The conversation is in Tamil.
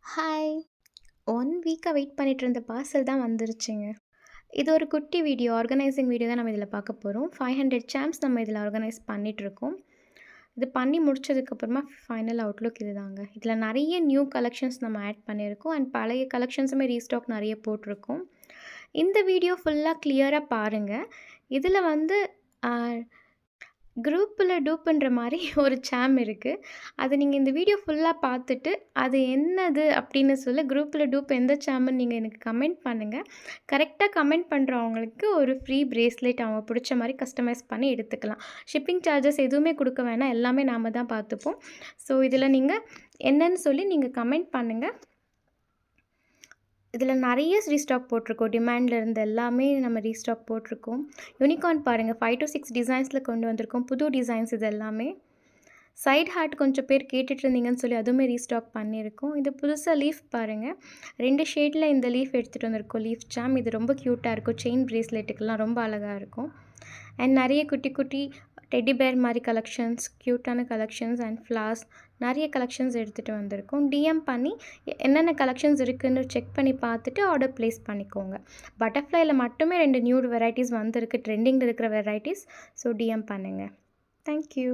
ஹாய்! 1 வீக்கா வெயிட் பண்ணிட்டு இருந்த பார்சல் தான் வந்துருச்சுங்க. இது ஒரு குட்டி வீடியோ, ஆர்கனைசிங் வீடியோ தான் நம்ம இதில பார்க்க போறோம். 500 சாம்ஸ் நம்ம இதில ஆர்கனைஸ் பண்ணிட்டுருக்கோம். இது பண்ணி முடிச்சதுக்கப்புறமா ஃபைனல் அவுட்லுக் இதுதாங்க. இதில நெறைய நியூ கலெக்ஷன்ஸ் நம்ம ஆட் பண்ணியிருக்கோம். அண்ட் பழைய கலெக்ஷன்ஸுமே ரீஸ்டாக் நெறைய போட்டிருக்கோம். இந்த வீடியோ ஃபுல்லா கிளியரா பாருங்க. இதில வந்து அ குரூப்பில டூப்புன்ற மாரி ஒரு சாம் இருக்கு. அது நீங்க இந்த வீடியோ ஃபுல்லா பார்த்துட்டு, அது என்னது அப்படின்னு சொல்லி குரூப்பில டூப் எந்த சாம்ன்னு நீங்க எனக்கு கமெண்ட் பண்ணுங்க. கரெக்ட்டா கமெண்ட் பண்றவங்களுக்கு ஒரு ஃப்ரீ பிரேஸ்லெட் அவங்க புடிச்ச மாரி கஸ்டமைஸ் பண்ணி எடுத்துக்கலாம். ஷிப்பிங் சார்ஜஸ் எதுவுமே குடுக்க வேணாம். எல்லாமே நாம தான் பார்த்துப்போம். ஸோ, இதில நீங்க என்னன்னு சொல்லி நீங்க கமெண்ட் பண்ணுங்க. இதில நெறைய ரீஸ்டாக் போட்டிருக்கோம். டிமாண்ட்ல இருந்த எல்லாமே நம்ம ரீஸ்டாக் போட்டிருக்கோம். யூனிகார்ன் பாருங்க 5 to 6 டிசைன்ஸ்ல கொண்டு வந்திருக்கோம். புது டிசைன்ஸ் இது எல்லாமே. சைட் ஹார்ட் கொஞ்சம் பேர் கேட்டுட்டு இருந்தீங்கன்னு சொல்லி அதுவுமே ரீஸ்டாக் பண்ணியிருக்கோம். இது புதுசா லீஃப் பாருங்க. 2 ஷேட்ல இந்த லீஃப் எடுத்துட்டு வந்திருக்கோம். லீஃப் சாம் இது ரொம்ப கியூட்டா இருக்கும். செயின் பிரேஸ்லெட்டுக்கெல்லாம் ரொம்ப அழகா இருக்கும். அண்ட் நெறைய குட்டி குட்டி டெடி பேர் மாரி கலெக்ஷன்ஸ், கியூட்டான கலெக்ஷன்ஸ் அண்ட் ஃப்ளார்ஸ் நெறைய கலெக்ஷன்ஸ் எடுத்துட்டு வந்திருக்கோம். டிஎம் பண்ணி என்னென்ன கலெக்ஷன்ஸ் இருக்குன்னு செக் பண்ணி பார்த்துட்டு ஆர்டர் பிளேஸ் பண்ணிக்கோங்க. பட்டர்ஃப்ளைல மட்டுமே 2 நியூ வெரைட்டீஸ் வந்திருக்கு. ட்ரெண்டிங்ல இருக்கிற வெரைட்டீஸ். ஸோ டிஎம் பண்ணுங்க. Thank you.